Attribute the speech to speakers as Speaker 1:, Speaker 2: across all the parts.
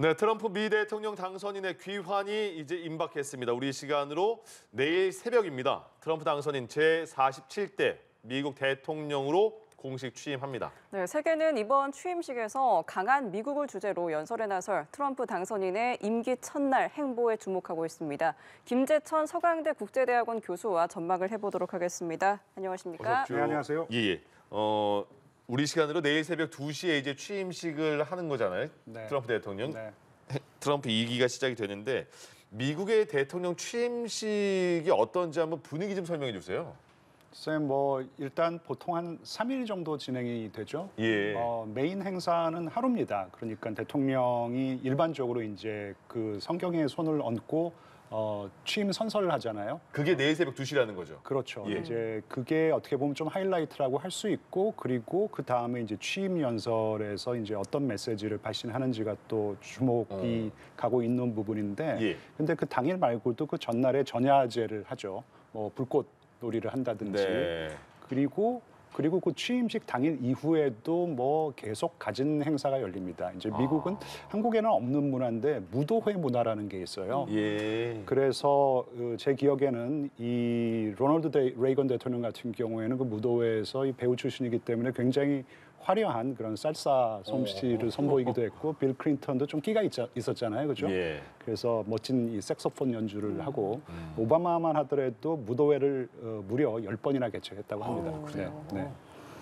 Speaker 1: 네, 트럼프 미 대통령 당선인의 귀환이 이제 임박했습니다. 우리 시간으로 내일 새벽입니다. 트럼프 당선인 제47대 미국 대통령으로 공식 취임합니다.
Speaker 2: 네, 세계는 이번 취임식에서 강한 미국을 주제로 연설에 나설 트럼프 당선인의 임기 첫날 행보에 주목하고 있습니다. 김재천 서강대 국제대학원 교수와 전망을 해보도록 하겠습니다. 안녕하십니까?
Speaker 1: 어서
Speaker 3: 네, 안녕하세요.
Speaker 1: 예. 우리 시간으로 내일 새벽 2시에 이제 취임식을 하는 거잖아요.
Speaker 3: 네.
Speaker 1: 트럼프 대통령.
Speaker 3: 네.
Speaker 1: 트럼프 2기가 시작이 되는데 미국의 대통령 취임식이 어떤지 한번 분위기 좀 설명해 주세요.
Speaker 3: 쌤, 일단 보통 한 3일 정도 진행이 되죠.
Speaker 1: 예.
Speaker 3: 메인 행사는 하루입니다. 그러니까 대통령이 일반적으로 이제 그 성경에 손을 얹고 취임 선서를 하잖아요.
Speaker 1: 그게 내일 새벽 2시라는 거죠.
Speaker 3: 그렇죠.
Speaker 1: 예.
Speaker 3: 이제 그게 어떻게 보면 좀 하이라이트라고 할 수 있고, 그리고 그 다음에 이제 취임 연설에서 이제 어떤 메시지를 발신하는지가 또 주목이 가고 있는 부분인데,
Speaker 1: 예.
Speaker 3: 근데 그 당일 말고도 그 전날에 전야제를 하죠. 불꽃 놀이를 한다든지.
Speaker 1: 네.
Speaker 3: 그리고 그 취임식 당일 이후에도 계속 가진 행사가 열립니다. 이제 미국은 한국에는 없는 문화인데 무도회 문화라는 게 있어요.
Speaker 1: 예.
Speaker 3: 그래서 제 기억에는 이 로널드 레이건 대통령 같은 경우에는 그 무도회에서 이 배우 출신이기 때문에 굉장히 화려한 그런 살사 솜씨를 선보이기도 했고, 빌 클린턴도 좀 끼가 있었잖아요, 그죠?
Speaker 1: 예.
Speaker 3: 그래서 멋진 이 색소폰 연주를 하고, 오바마만 하더라도 무도회를 무려 10번이나 개최했다고 합니다.
Speaker 2: 그래요?
Speaker 3: 네.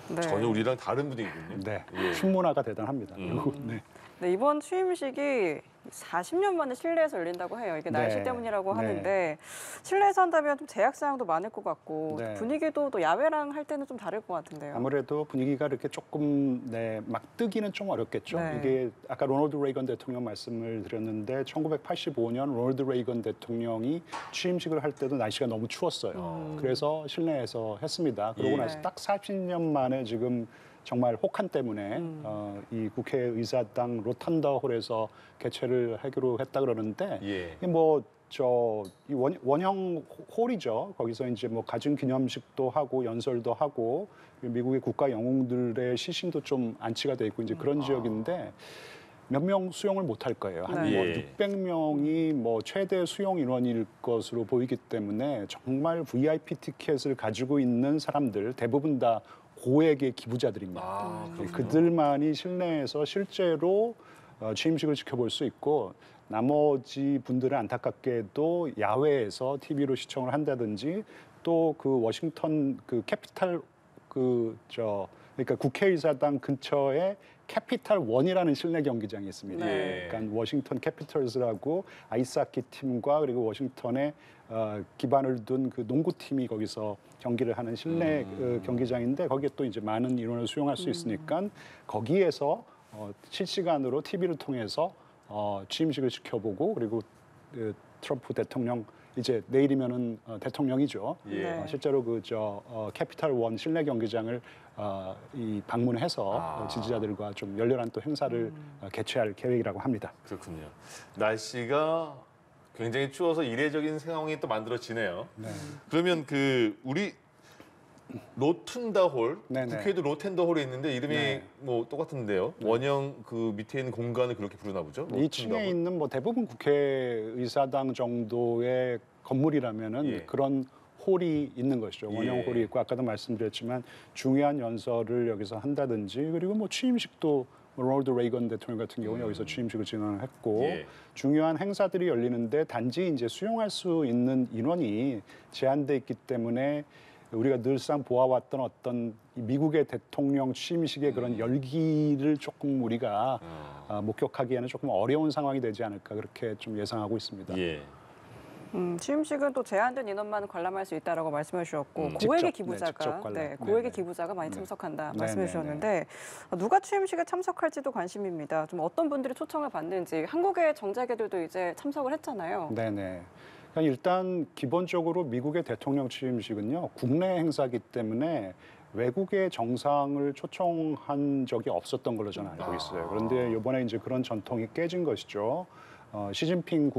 Speaker 2: 네.
Speaker 1: 전혀 우리랑 다른 분위기군요.
Speaker 3: 네.
Speaker 1: 예.
Speaker 3: 춤 문화가 대단합니다. 그리고 네.
Speaker 2: 네, 이번 취임식이 40년 만에 실내에서 열린다고 해요. 이게 날씨
Speaker 3: 네.
Speaker 2: 때문이라고
Speaker 3: 네.
Speaker 2: 하는데 실내에서 한다면 좀 제약 사항도 많을 것 같고
Speaker 3: 네.
Speaker 2: 분위기도 또 야외랑 할 때는 좀 다를 것 같은데요.
Speaker 3: 아무래도 분위기가 이렇게 조금 막 뜨기는 좀 어렵겠죠.
Speaker 2: 네.
Speaker 3: 이게 아까 로널드 레이건 대통령 말씀을 드렸는데 1985년 로널드 레이건 대통령이 취임식을 할 때도 날씨가 너무 추웠어요. 그래서 실내에서 했습니다. 그러고
Speaker 1: 예.
Speaker 3: 나서 딱 40년 만에 지금 정말 혹한 때문에 이 국회의사당 로탄더 홀에서 개최를 하기로 했다 그러는데
Speaker 1: 예.
Speaker 3: 이 원형 홀이죠. 거기서 이제 가진 기념식도 하고 연설도 하고 미국의 국가 영웅들의 시신도 좀 안치가 돼 있고 이제 그런 지역인데 몇 명 수용을 못 할 거예요. 한
Speaker 1: 네.
Speaker 3: 600명이 최대 수용 인원일 것으로 보이기 때문에 정말 VIP 티켓을 가지고 있는 사람들 대부분 다 고액의 기부자들입니다. 그들만이 실내에서 실제로 취임식을 지켜볼 수 있고 나머지 분들은 안타깝게도 야외에서 TV로 시청을 한다든지 또 그 워싱턴 그 캐피탈 그러니까 국회의사당 근처에 캐피탈 원이라는 실내 경기장이 있습니다.
Speaker 1: 네.
Speaker 3: 그러니까 워싱턴 캐피털즈라고 아이스하키 팀과 그리고 워싱턴에 기반을 둔 그 농구팀이 거기서 경기를 하는 실내 경기장인데 거기에 또 이제 많은 인원을 수용할 수 있으니까 거기에서 실시간으로 TV를 통해서 취임식을 지켜보고 그리고 트럼프 대통령 이제 내일이면은 대통령이죠.
Speaker 1: 예.
Speaker 3: 실제로 캐피탈 원 실내 경기장을 방문해서 지지자들과 좀 열렬한 또 행사를 개최할 계획이라고 합니다.
Speaker 1: 그렇군요. 날씨가 굉장히 추워서 이례적인 상황이 또 만들어지네요.
Speaker 3: 네.
Speaker 1: 그러면 우리 로툰다 홀,
Speaker 3: 네네.
Speaker 1: 국회에도 로텐더 홀이 있는데 이름이
Speaker 3: 네.
Speaker 1: 똑같은데요. 원형 그 밑에 있는 공간을 그렇게 부르나 보죠. 로툰다
Speaker 3: 2층에
Speaker 1: 홀.
Speaker 3: 있는 대부분 국회의사당 정도의 건물이라면은
Speaker 1: 예.
Speaker 3: 그런 홀이 있는 것이죠. 원형
Speaker 1: 예.
Speaker 3: 홀이 있고 아까도 말씀드렸지만 중요한 연설을 여기서 한다든지 그리고 취임식도 로널드 레이건 대통령 같은 경우는 여기서 취임식을 진행했고
Speaker 1: 예. 중요한
Speaker 3: 행사들이 열리는데 단지 이제 수용할 수 있는 인원이 제한돼 있기 때문에 우리가 늘상 보아왔던 어떤 미국의 대통령 취임식의 그런 열기를 조금 우리가 목격하기에는 조금 어려운 상황이 되지 않을까 그렇게 좀 예상하고 있습니다.
Speaker 1: 예.
Speaker 2: 취임식은 또 제한된 인원만 관람할 수 있다라고 말씀해 주셨고
Speaker 3: 직접,
Speaker 2: 고액의
Speaker 3: 네,
Speaker 2: 기부자가
Speaker 3: 직접 관람.
Speaker 2: 고액의
Speaker 3: 네네.
Speaker 2: 기부자가 많이 참석한다
Speaker 3: 네,
Speaker 2: 말씀해
Speaker 3: 네,
Speaker 2: 주셨는데 누가 취임식에 참석할지도 관심입니다. 좀 어떤 분들이 초청을 받는지 한국의 정자계들도 이제 참석을 했잖아요.
Speaker 3: 네네. 그러니까 일단 기본적으로 미국의 대통령 취임식은요 국내 행사기 때문에 외국의 정상을 초청한 적이 없었던 걸로 저는 알고 있어요. 그런데 이번에 이제 그런 전통이 깨진 것이죠. 시진핑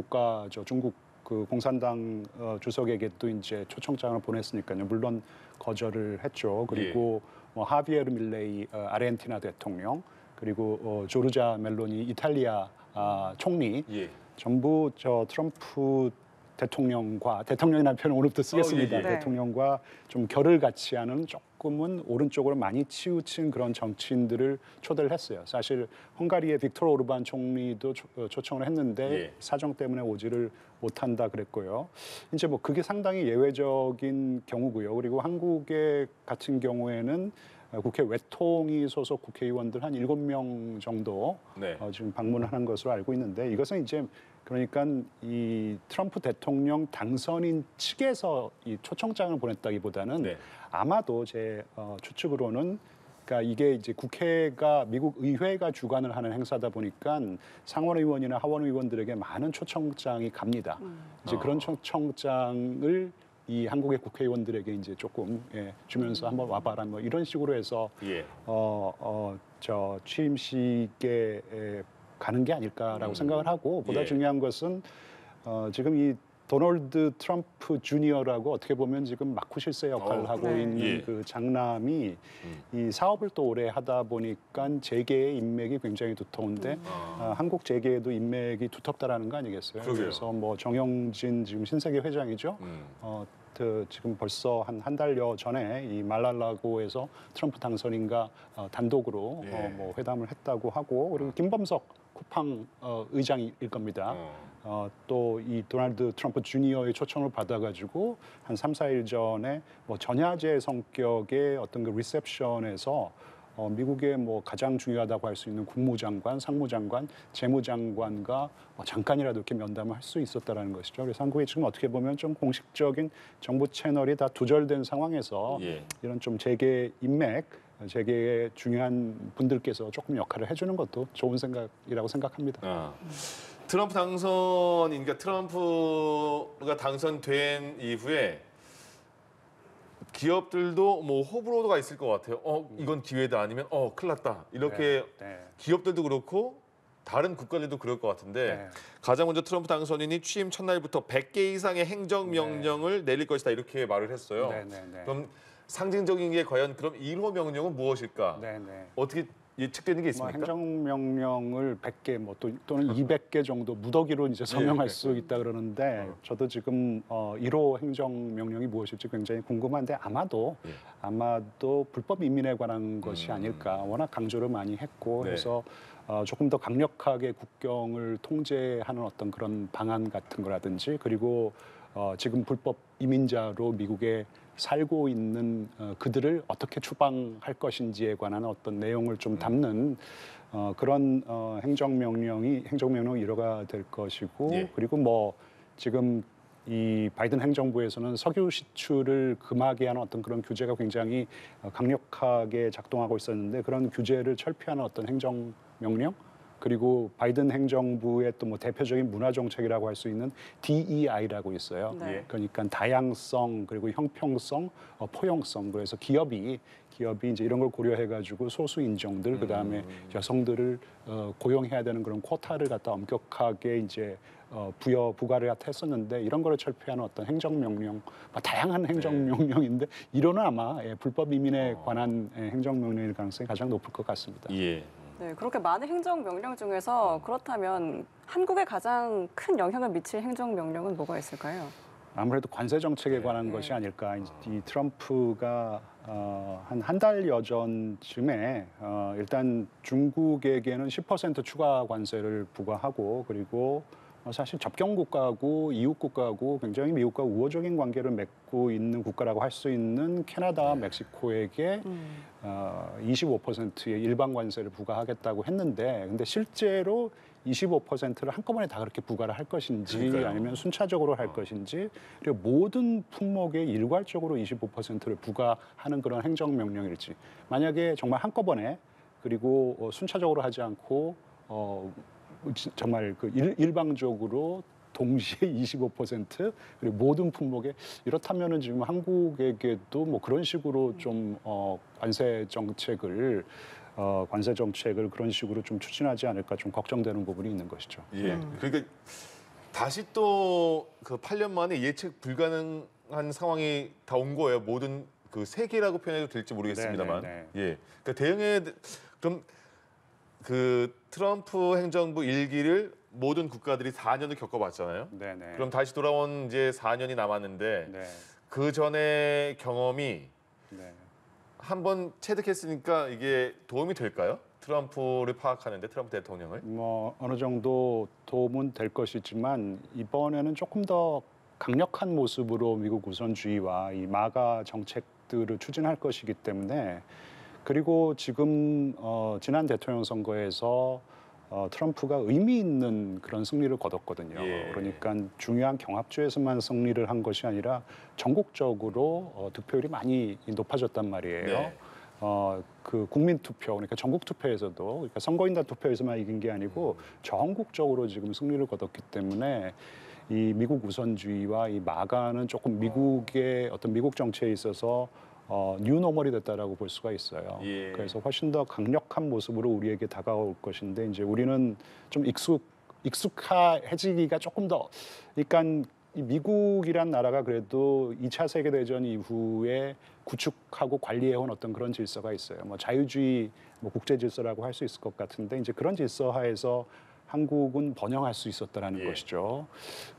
Speaker 3: 중국 그 공산당 주석에게도 이제 초청장을 보냈으니까요. 물론 거절을 했죠. 그리고 하비에르 밀레이 아르헨티나 대통령 그리고 조르자 멜로니 이탈리아 총리
Speaker 1: 예.
Speaker 3: 전부 저 트럼프 대통령이라는 표현을 오늘부터 쓰겠습니다.
Speaker 1: 예.
Speaker 2: 네.
Speaker 3: 대통령과 좀 결을 같이 하는 조금은 오른쪽으로 많이 치우친 그런 정치인들을 초대를 했어요. 사실 헝가리의 빅토르 오르반 총리도 초청을 했는데
Speaker 1: 예.
Speaker 3: 사정 때문에 오지를 못한다 그랬고요. 이제 뭐 그게 상당히 예외적인 경우고요. 그리고 한국의 같은 경우에는 국회 외통위 소속 국회의원들 한 7명 정도
Speaker 1: 네.
Speaker 3: 지금 방문하는 것으로 알고 있는데 이것은 이제 그러니까 이 트럼프 대통령 당선인 측에서 이 초청장을 보냈다기보다는
Speaker 1: 네.
Speaker 3: 아마도 제 추측으로는 그러니까 이게 이제 국회가 미국 의회가 주관을 하는 행사다 보니까 상원 의원이나 하원 의원들에게 많은 초청장이 갑니다. 이제 그런 초청장을 이 한국의 국회의원들에게 이제 조금 주면서 한번 와봐라 뭐 이런 식으로 해서
Speaker 1: 예.
Speaker 3: 저 취임식에 가는 게 아닐까라고 생각을 하고 보다
Speaker 1: 예.
Speaker 3: 중요한 것은 지금 이 도널드 트럼프 주니어라고 어떻게 보면 지금 마쿠 실세 역할을 하고
Speaker 2: 네.
Speaker 3: 있는
Speaker 1: 예.
Speaker 3: 그 장남이 이 사업을 또 오래 하다 보니까 재계의 인맥이 굉장히 두터운데 한국 재계에도 인맥이 두텁다라는 거 아니겠어요?
Speaker 1: 그러게요.
Speaker 3: 그래서 뭐 정영진 지금 신세계 회장이죠. 지금 벌써 한 달여 전에 이 말랄라고에서 트럼프 당선인과 단독으로
Speaker 1: 예.
Speaker 3: 뭐 회담을 했다고 하고 그리고 김범석 쿠팡 의장일 겁니다. 또 이 도널드 트럼프 주니어의 초청을 받아가지고 한 3, 4일 전에 뭐 전야제 성격의 어떤 그 리셉션에서 미국의 뭐 가장 중요하다고 할 수 있는 국무장관, 상무장관, 재무장관과 잠깐이라도 이렇게 면담을 할 수 있었다라는 것이죠. 그래서 한국이 지금 어떻게 보면 좀 공식적인 정부 채널이 다 두절된 상황에서
Speaker 1: 예.
Speaker 3: 이런 좀 재계 인맥, 재계의 중요한 분들께서 조금 역할을 해주는 것도 좋은 생각이라고 생각합니다.
Speaker 1: 트럼프 그러니까 트럼프가 당선된 이후에 기업들도 뭐 호불호가 있을 것 같아요. 이건 기회다 아니면 큰일 났다. 이렇게
Speaker 3: 네.
Speaker 1: 기업들도 그렇고 다른 국가들도 그럴 것 같은데
Speaker 3: 네.
Speaker 1: 가장 먼저 트럼프 당선인이 취임 첫날부터 100개 이상의 행정명령을 내릴 것이다 이렇게 말을 했어요.
Speaker 3: 네.
Speaker 1: 그럼 상징적인 게 과연 그럼 1호 명령은 무엇일까?
Speaker 3: 네.
Speaker 1: 어떻게 예측되는 게
Speaker 3: 뭐
Speaker 1: 있습니까?
Speaker 3: 행정명령을 100개 또는 200개 정도 무더기로 이제 서명할 수 있다 그러는데 저도 지금 1호 행정명령이 무엇일지 굉장히 궁금한데 아마도 불법 이민에 관한 것이 아닐까. 워낙 강조를 많이 했고
Speaker 1: 네.
Speaker 3: 그래서 조금 더 강력하게 국경을 통제하는 어떤 그런 방안 같은 거라든지 그리고 지금 불법 이민자로 미국에 살고 있는 그들을 어떻게 추방할 것인지에 관한 어떤 내용을 좀 담는 그런 행정명령이 일어가 될 것이고
Speaker 1: 예.
Speaker 3: 그리고 뭐 지금 이 바이든 행정부에서는 석유 시출을 금하게 하는 어떤 그런 규제가 굉장히 강력하게 작동하고 있었는데 그런 규제를 철폐하는 어떤 행정명령 그리고 바이든 행정부의 또 뭐 대표적인 문화 정책이라고 할 수 있는 DEI라고 있어요.
Speaker 2: 네.
Speaker 3: 그러니까 다양성 그리고 형평성, 포용성. 그래서 기업이 이제 이런 걸 고려해가지고 소수 인종들 그다음에 여성들을 고용해야 되는 그런 쿼타를 갖다 엄격하게 이제 부과를 갖다 했었는데 이런 거를 철폐하는 어떤 행정명령, 다양한 행정명령인데 이로는 아마 불법 이민에 관한 행정명령일 가능성이 가장 높을 것 같습니다.
Speaker 1: 예.
Speaker 2: 네, 그렇게 많은 행정명령 중에서 그렇다면 한국에 가장 큰 영향을 미칠 행정명령은 뭐가 있을까요?
Speaker 3: 아무래도 관세 정책에 관한 것이 아닐까. 이 트럼프가 한 달여 전쯤에 일단 중국에게는 10% 추가 관세를 부과하고 그리고 사실 접경 국가하고 이웃 국가하고 굉장히 미국과 우호적인 관계를 맺고 있는 국가라고 할 수 있는 캐나다, 멕시코에게 25%의 일반 관세를 부과하겠다고 했는데 근데 실제로 25%를 한꺼번에 다 그렇게 부과를 할 것인지
Speaker 1: 그러니까요.
Speaker 3: 아니면 순차적으로 할 것인지 그리고 모든 품목에 일괄적으로 25%를 부과하는 그런 행정명령일지 만약에 정말 한꺼번에 그리고 순차적으로 하지 않고 정말 그 일방적으로 동시에 25% 그리고 모든 품목에 이렇다면은 지금 한국에게도 뭐 그런 식으로 좀 관세 정책을 그런 식으로 좀 추진하지 않을까 좀 걱정되는 부분이 있는 것이죠.
Speaker 1: 예. 그러니까 다시 또 그 8년 만에 예측 불가능한 상황이 다 온 거예요. 모든 그 세계라고 표현해도 될지 모르겠습니다만.
Speaker 3: 네.
Speaker 1: 예. 그러니까 대응에 그럼 그 트럼프 행정부 일기를 모든 국가들이 4년을 겪어봤잖아요.
Speaker 3: 네네.
Speaker 1: 그럼 다시 돌아온 이제 4년이 남았는데
Speaker 3: 네.
Speaker 1: 그 전의 경험이
Speaker 3: 네.
Speaker 1: 한번 체득했으니까 이게 도움이 될까요? 트럼프를 파악하는데 트럼프 대통령을?
Speaker 3: 뭐 어느 정도 도움은 될 것이지만 이번에는 조금 더 강력한 모습으로 미국 우선주의와 이 마가 정책들을 추진할 것이기 때문에 그리고 지금 지난 대통령 선거에서 트럼프가 의미 있는 그런 승리를 거뒀거든요.
Speaker 1: 예.
Speaker 3: 그러니까 중요한 경합주에서만 승리를 한 것이 아니라 전국적으로 득표율이 많이 높아졌단 말이에요.
Speaker 1: 네.
Speaker 3: 그 국민 투표, 그러니까 전국 투표에서도, 그러니까 선거인단 투표에서만 이긴 게 아니고 전국적으로 지금 승리를 거뒀기 때문에 이 미국 우선주의와 이 마가는 조금 미국의 어떤 미국 정치에 있어서 뉴노멀이 됐다라고 볼 수가 있어요.
Speaker 1: 예.
Speaker 3: 그래서 훨씬 더 강력한 모습으로 우리에게 다가올 것인데 이제 우리는 좀 익숙해지기가 조금 더, 그러니까 이 미국이란 나라가 그래도 2차 세계대전 이후에 구축하고 관리해온 어떤 그런 질서가 있어요. 뭐 자유주의, 뭐 국제 질서라고 할 수 있을 것 같은데 이제 그런 질서 하에서 한국은 번영할 수 있었다라는
Speaker 1: 예.
Speaker 3: 것이죠.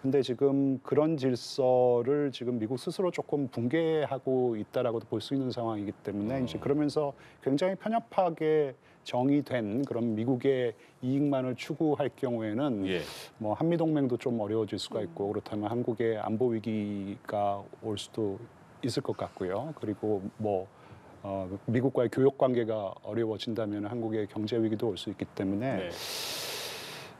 Speaker 3: 근데 지금 그런 질서를 지금 미국 스스로 조금 붕괴하고 있다라고도 볼 수 있는 상황이기 때문에 이제 그러면서 굉장히 편협하게 정의된 그런 미국의 이익만을 추구할 경우에는
Speaker 1: 예.
Speaker 3: 뭐 한미 동맹도 좀 어려워질 수가 있고 그렇다면 한국의 안보 위기가 올 수도 있을 것 같고요. 그리고 뭐 미국과의 교역 관계가 어려워진다면 한국의 경제 위기도 올 수 있기 때문에
Speaker 1: 네.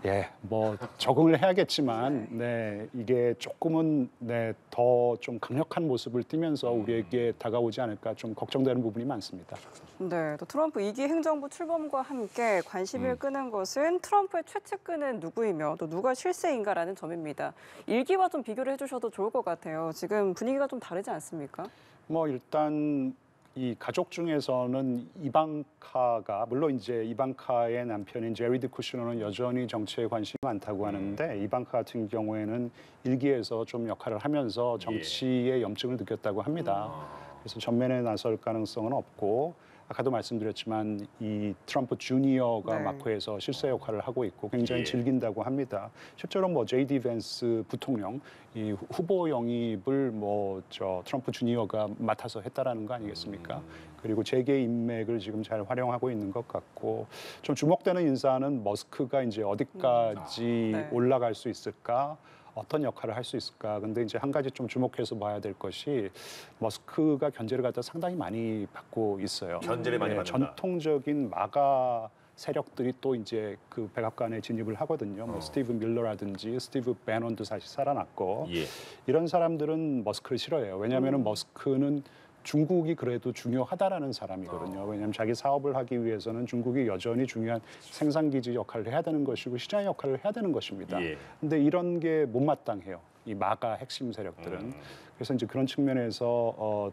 Speaker 3: 예, 뭐 적응을 해야겠지만, 네, 이게 조금은 네, 더 좀 강력한 모습을 띠면서 우리에게 다가오지 않을까 좀 걱정되는 부분이 많습니다.
Speaker 2: 네, 또 트럼프 2기 행정부 출범과 함께 관심을 끄는 것은 트럼프의 최측근은 누구이며 또 누가 실세인가라는 점입니다. 1기와 좀 비교를 해주셔도 좋을 것 같아요. 지금 분위기가 좀 다르지 않습니까?
Speaker 3: 뭐 일단 이 가족 중에서는 이방카가 물론 이제 이방카의 남편인 제리드 쿠시너는 여전히 정치에 관심이 많다고 하는데 이방카 같은 경우에는 일기에서 좀 역할을 하면서 정치의 염증을 느꼈다고 합니다. 그래서 전면에 나설 가능성은 없고 아까도 말씀드렸지만 이 트럼프 주니어가
Speaker 2: 네.
Speaker 3: 마크에서 실세 역할을 하고 있고 굉장히
Speaker 1: 예.
Speaker 3: 즐긴다고 합니다. 실제로 뭐 제이디 벤스 부통령 이 후보 영입을 뭐 트럼프 주니어가 맡아서 했다라는 거 아니겠습니까? 그리고 재계 인맥을 지금 잘 활용하고 있는 것 같고 좀 주목되는 인사는 머스크가 이제 어디까지
Speaker 2: 네.
Speaker 3: 올라갈 수 있을까? 어떤 역할을 할 수 있을까? 근데 이제 한 가지 좀 주목해서 봐야 될 것이 머스크가 견제를 갖다 상당히 많이 받고 있어요.
Speaker 1: 견제를 많이 받는다.
Speaker 3: 전통적인 마가 세력들이 또 이제 그 백악관에 진입을 하거든요. 뭐 스티브 밀러라든지 스티브 배넌도 사실 살아났고
Speaker 1: 예.
Speaker 3: 이런 사람들은 머스크를 싫어해요. 왜냐하면 머스크는 중국이 그래도 중요하다라는 사람이거든요. 왜냐하면 자기 사업을 하기 위해서는 중국이 여전히 중요한 생산기지 역할을 해야 되는 것이고 시장 역할을 해야 되는 것입니다.
Speaker 1: 예.
Speaker 3: 근데 이런 게 못마땅해요. 이 마가 핵심 세력들은. 그래서 이제 그런 측면에서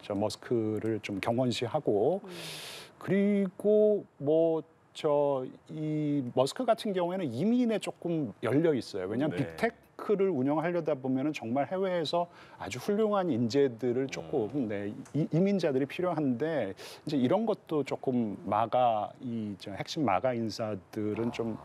Speaker 3: 머스크를 좀 경원시하고 그리고 뭐 이 머스크 같은 경우에는 이민에 조금 열려 있어요. 왜냐하면
Speaker 1: 네.
Speaker 3: 빅테크를 운영하려다 보면은 정말 해외에서 아주 훌륭한 인재들을 조금 이민자들이 필요한데 이제 이런 것도 조금 마가 핵심 마가 인사들은 좀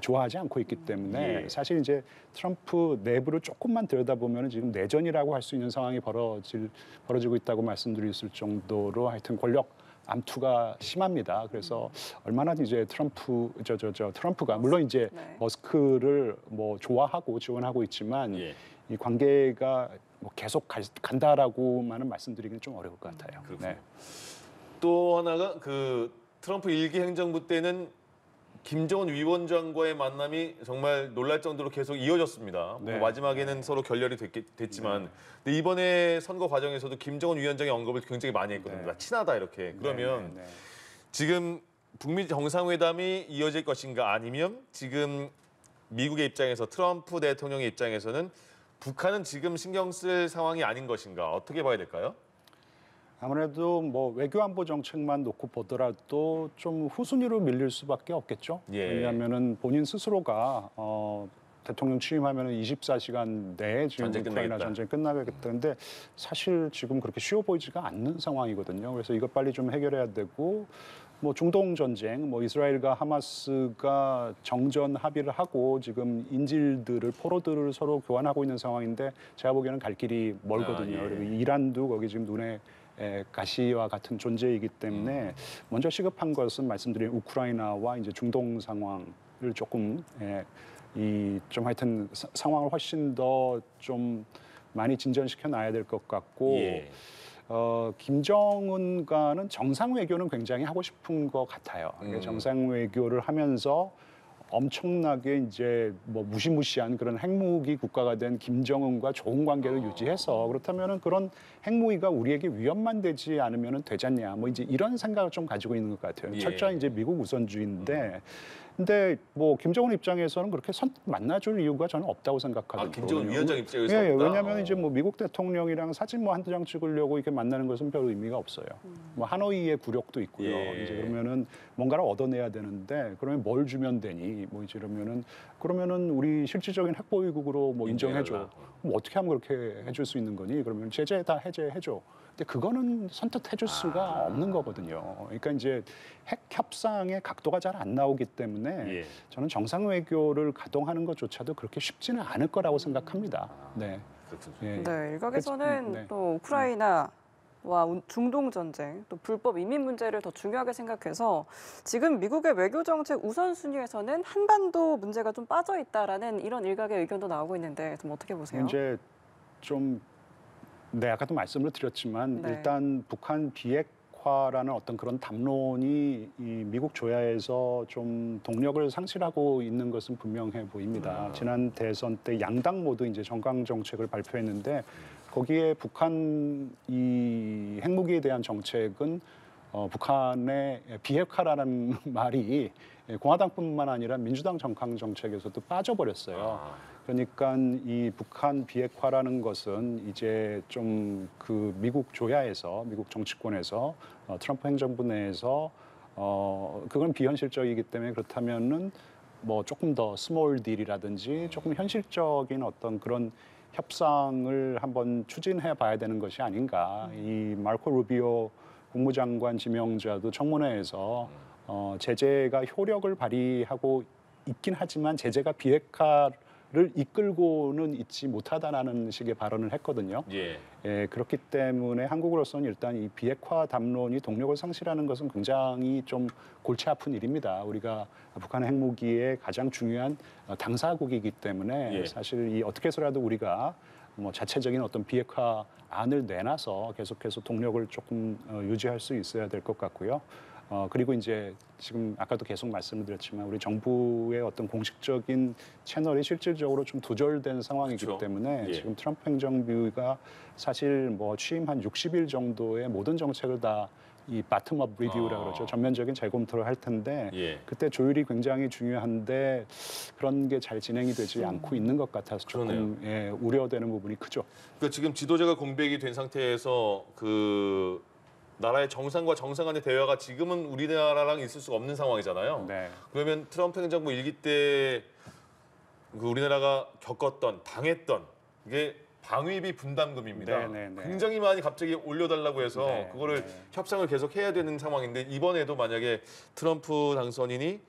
Speaker 3: 좋아하지 않고 있기 때문에
Speaker 1: 예.
Speaker 3: 사실 이제 트럼프 내부를 조금만 들여다보면 지금 내전이라고 할 수 있는 상황이 벌어지고 있다고 말씀드릴 정도로 하여튼 권력 암투가 심합니다. 그래서 얼마나 이제 트럼프가 물론 이제
Speaker 2: 네.
Speaker 3: 머스크를 뭐 좋아하고 지원하고 있지만
Speaker 1: 예.
Speaker 3: 이 관계가 뭐 계속 간다라고만은 말씀드리기는 좀 어려울 것 같아요.
Speaker 1: 그렇군요. 또 하나가 그 트럼프 1기 행정부 때는 김정은 위원장과의 만남이 정말 놀랄 정도로 계속 이어졌습니다.
Speaker 3: 네.
Speaker 1: 뭐 마지막에는 서로 결렬이 됐지만 근데 이번에 선거 과정에서도 김정은 위원장의 언급을 굉장히 많이 했거든요.
Speaker 3: 네.
Speaker 1: 나 친하다 이렇게. 그러면
Speaker 3: 네.
Speaker 1: 지금 북미 정상회담이 이어질 것인가 아니면 지금 미국의 입장에서 트럼프 대통령의 입장에서는 북한은 지금 신경 쓸 상황이 아닌 것인가 어떻게 봐야 될까요?
Speaker 3: 아무래도 뭐 외교안보 정책만 놓고 보더라도 좀 후순위로 밀릴 수밖에 없겠죠.
Speaker 1: 예.
Speaker 3: 왜냐하면은 본인 스스로가 대통령 취임하면은 24시간 내에 지금
Speaker 1: 전쟁
Speaker 3: 우크라이나
Speaker 1: 끝나겠다.
Speaker 3: 전쟁 끝나겠다는데 사실 지금 그렇게 쉬워 보이지가 않는 상황이거든요. 그래서 이것 빨리 좀 해결해야 되고 뭐 중동 전쟁, 뭐 이스라엘과 하마스가 정전 합의를 하고 지금 인질들을 포로들을 서로 교환하고 있는 상황인데 제가 보기에는 갈 길이 멀거든요.
Speaker 1: 아, 예.
Speaker 3: 그리고 이란도 거기 지금 눈에 가시와 같은 존재이기 때문에 먼저 시급한 것은 말씀드린 우크라이나와 이제 중동 상황을 조금 좀 하여튼 상황을 훨씬 더 좀 많이 진전시켜 놔야 될 것 같고
Speaker 1: 예.
Speaker 3: 김정은과는 정상 외교는 굉장히 하고 싶은 것 같아요. 정상 외교를 하면서 엄청나게 이제 뭐 무시무시한 그런 핵무기 국가가 된 김정은과 좋은 관계를 유지해서 그렇다면은 그런 핵무기가 우리에게 위협만 되지 않으면은 되잖냐. 뭐 이제 이런 생각을 좀 가지고 있는 것 같아요.
Speaker 1: 예.
Speaker 3: 철저히 이제 미국 우선주의인데. 근데 뭐 김정은 입장에서는 그렇게 만나줄 이유가 저는 없다고 생각하거든요.
Speaker 1: 김정은 위원장 입장에서
Speaker 3: 예,
Speaker 1: 없다?
Speaker 3: 왜냐하면 이제 뭐 미국 대통령이랑 사진 뭐 한두 장 찍으려고 이렇게 만나는 것은 별 의미가 없어요. 뭐 하노이의 굴욕도 있고요.
Speaker 1: 예.
Speaker 3: 이제 그러면은 뭔가를 얻어내야 되는데 그러면 뭘 주면 되니? 뭐 이제 그러면은 우리 실질적인 핵보유국으로 뭐 인정해줘.
Speaker 1: 인정해달라.
Speaker 3: 뭐 어떻게 하면 그렇게 해줄 수 있는 거니? 그러면 제재 다 해제해줘. 근데 그거는 선뜻 해줄 수가 없는 거거든요. 그러니까 이제 핵 협상의 각도가 잘 안 나오기 때문에
Speaker 1: 예.
Speaker 3: 저는 정상 외교를 가동하는 것조차도 그렇게 쉽지는 않을 거라고 생각합니다. 네.
Speaker 1: 그렇군요.
Speaker 3: 예.
Speaker 2: 네, 일각에서는
Speaker 3: 네.
Speaker 2: 또 우크라이나와 중동 전쟁, 또 불법 이민 문제를 더 중요하게 생각해서 지금 미국의 외교 정책 우선순위에서는 한반도 문제가 좀 빠져 있다라는 이런 일각의 의견도 나오고 있는데 좀 어떻게 보세요?
Speaker 3: 이제 좀 네, 아까도 말씀을 드렸지만
Speaker 2: 네.
Speaker 3: 일단 북한 비핵화라는 어떤 그런 담론이 이 미국 조야에서 좀 동력을 상실하고 있는 것은 분명해 보입니다. 지난 대선 때 양당 모두 이제 정강 정책을 발표했는데 거기에 북한 이 핵무기에 대한 정책은 북한의 비핵화라는 말이 공화당뿐만 아니라 민주당 정강 정책에서도 빠져버렸어요. 그러니까 이 북한 비핵화라는 것은 이제 좀 그 미국 조야에서 미국 정치권에서 트럼프 행정부 내에서 그건 비현실적이기 때문에 그렇다면은 뭐 조금 더 스몰 딜이라든지 조금 현실적인 어떤 그런 협상을 한번 추진해 봐야 되는 것이 아닌가. 이 마르코 루비오 국무장관 지명자도 청문회에서 제재가 효력을 발휘하고 있긴 하지만 제재가 비핵화를 이끌고는 있지 못하다라는 식의 발언을 했거든요.
Speaker 1: 예.
Speaker 3: 예, 그렇기 때문에 한국으로서는 일단 이 비핵화 담론이 동력을 상실하는 것은 굉장히 좀 골치 아픈 일입니다. 우리가 북한의 핵무기의 가장 중요한 당사국이기 때문에
Speaker 1: 예.
Speaker 3: 사실 이 어떻게 해서라도 우리가 뭐 자체적인 어떤 비핵화 안을 내놔서 계속해서 동력을 조금 유지할 수 있어야 될 것 같고요. 그리고 이제 지금 아까도 계속 말씀을 드렸지만 우리 정부의 어떤 공식적인 채널이 실질적으로 좀 두절된 상황이기
Speaker 1: 그렇죠.
Speaker 3: 때문에
Speaker 1: 예.
Speaker 3: 지금 트럼프 행정부가 사실 뭐 취임 한 60일 정도의 모든 정책을 다 이 바텀업 리뷰라 그러죠. 전면적인 재검토를 할 텐데
Speaker 1: 예.
Speaker 3: 그때 조율이 굉장히 중요한데 그런 게 잘 진행이 되지 않고 있는 것 같아서 조금 예, 우려되는 부분이 크죠.
Speaker 1: 그러니까 지금 지도자가 공백이 된 상태에서 그 나라의 정상과 정상 간의 대화가 지금은 우리나라랑 있을 수가 없는 상황이잖아요.
Speaker 3: 네.
Speaker 1: 그러면 트럼프 행정부 일기 때 그 우리나라가 겪었던 당했던 이게 방위비 분담금입니다.
Speaker 3: 네, 네, 네.
Speaker 1: 굉장히 많이 갑자기 올려달라고 해서
Speaker 3: 네,
Speaker 1: 그거를
Speaker 3: 네.
Speaker 1: 협상을 계속 해야 되는 상황인데 이번에도 만약에 트럼프 당선인이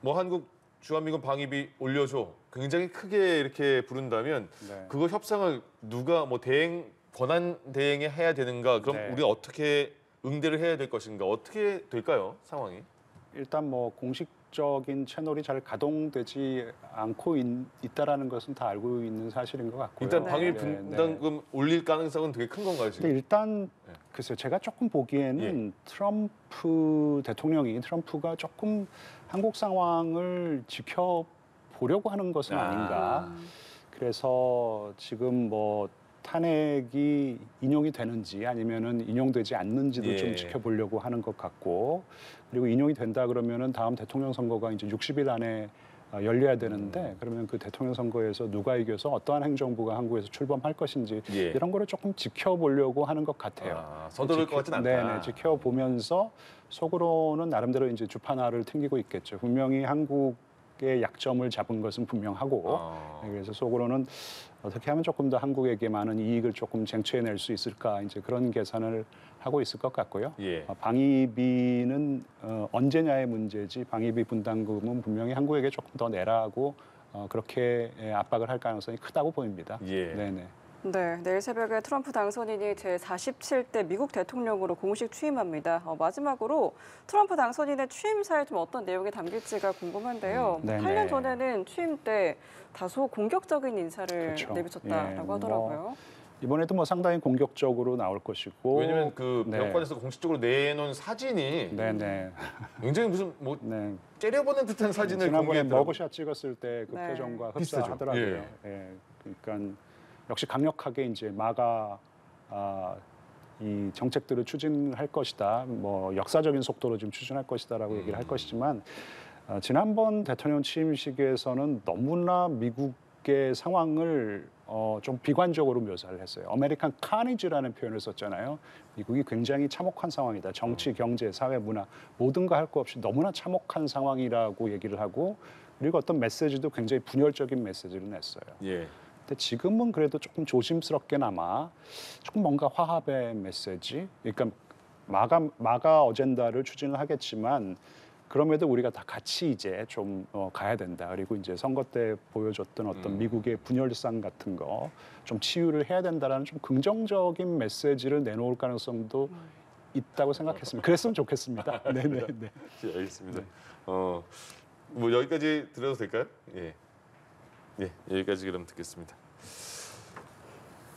Speaker 1: 뭐 한국 주한미군 방위비 올려줘 굉장히 크게 이렇게 부른다면
Speaker 3: 네.
Speaker 1: 그거 협상을 누가 뭐 권한 대행에 해야 되는가? 그럼
Speaker 3: 네.
Speaker 1: 우리가 어떻게 응대를 해야 될 것인가? 어떻게 될까요? 상황이?
Speaker 3: 일단 뭐 공식적인 채널이 잘 가동되지 않고 있다라는 것은 다 알고 있는 사실인 것 같고요.
Speaker 1: 일단
Speaker 2: 네.
Speaker 1: 방위비
Speaker 3: 네,
Speaker 1: 분담금 올릴 가능성은 되게 큰 건가요, 지금?
Speaker 3: 근데 일단
Speaker 1: 네.
Speaker 3: 글쎄요, 제가 조금 보기에는 트럼프가 조금 한국 상황을 지켜보려고 하는 것은 아닌가. 그래서 지금 뭐 탄핵이 인용이 되는지 아니면은 인용되지 않는지도
Speaker 1: 예.
Speaker 3: 좀 지켜보려고 하는 것 같고, 그리고 인용이 된다 그러면은 다음 대통령 선거가 이제 60일 안에 열려야 되는데 그러면 그 대통령 선거에서 누가 이겨서 어떠한 행정부가 한국에서 출범할 것인지
Speaker 1: 예.
Speaker 3: 이런 거를 조금 지켜보려고 하는 것 같아요.
Speaker 1: 서두를 것 같진 않다.
Speaker 3: 네네, 지켜보면서 속으로는 나름대로 이제 주판화를 튕기고 있겠죠. 분명히 한국 미국의 약점을 잡은 것은 분명하고 그래서 속으로는 어떻게 하면 조금 더 한국에게 많은 이익을 조금 쟁취해낼 수 있을까 이제 그런 계산을 하고 있을 것 같고요.
Speaker 1: 예.
Speaker 3: 방위비는 언제냐의 문제지 방위비 분담금은 분명히 한국에게 조금 더 내라고 그렇게 압박을 할 가능성이 크다고 보입니다.
Speaker 1: 예.
Speaker 3: 네네.
Speaker 2: 네, 내일 새벽에 트럼프 당선인이 제47대 미국 대통령으로 공식 취임합니다. 마지막으로 트럼프 당선인의 취임사에 좀 어떤 내용이 담길지가 궁금한데요.
Speaker 3: 네네.
Speaker 2: 8년 전에는 취임 때 다소 공격적인 인사를
Speaker 3: 그렇죠.
Speaker 2: 내비쳤다라고
Speaker 3: 예,
Speaker 2: 하더라고요.
Speaker 3: 이번에도 뭐 상당히 공격적으로 나올 것이고
Speaker 1: 왜냐면 그
Speaker 3: 네.
Speaker 1: 백악관에서 공식적으로 내놓은 사진이
Speaker 3: 네네.
Speaker 1: 굉장히 무슨 뭐
Speaker 3: 네.
Speaker 1: 째려보는 듯한 사진을
Speaker 3: 지난번에
Speaker 1: 공개했더라고요.
Speaker 3: 머그샷 찍었을 때 그
Speaker 2: 네.
Speaker 3: 표정과
Speaker 1: 비슷하죠.
Speaker 3: 흡사하더라고요. 예. 그러니까 역시 강력하게 이제 마가 이 정책들을 추진할 것이다. 뭐 역사적인 속도로 좀 추진할 것이다라고 얘기를 할 것이지만 지난번 대통령 취임식에서는 너무나 미국의 상황을 좀 비관적으로 묘사를 했어요. 아메리칸 카니지라는 표현을 썼잖아요. 미국이 굉장히 참혹한 상황이다. 정치, 경제, 사회, 문화 모든 거 할 거 없이 너무나 참혹한 상황이라고 얘기를 하고 그리고 어떤 메시지도 굉장히 분열적인 메시지를 냈어요.
Speaker 1: 예.
Speaker 3: 근데 지금은 그래도 조금 조심스럽게나마 조금 뭔가 화합의 메시지. 그러니까 마가 어젠다를 추진을 하겠지만 그럼에도 우리가 다 같이 이제 좀 가야 된다. 그리고 이제 선거 때 보여줬던 어떤 미국의 분열상 같은 거 좀 치유를 해야 된다라는 좀 긍정적인 메시지를 내놓을 가능성도 있다고 생각했습니다. 그랬으면 좋겠습니다. 네네. 네.
Speaker 1: 예, 알겠습니다. 뭐 여기까지 들어도 될까요? 예. 예, 여기까지 그럼 듣겠습니다.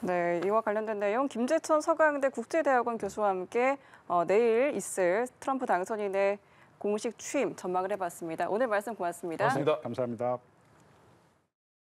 Speaker 2: 네, 이와 관련된 내용 김재천 서강대 국제대학원 교수와 함께 내일 있을 트럼프 당선인의 공식 취임 전망을 해봤습니다. 오늘 말씀 고맙습니다.
Speaker 1: 고맙습니다.
Speaker 3: 감사합니다.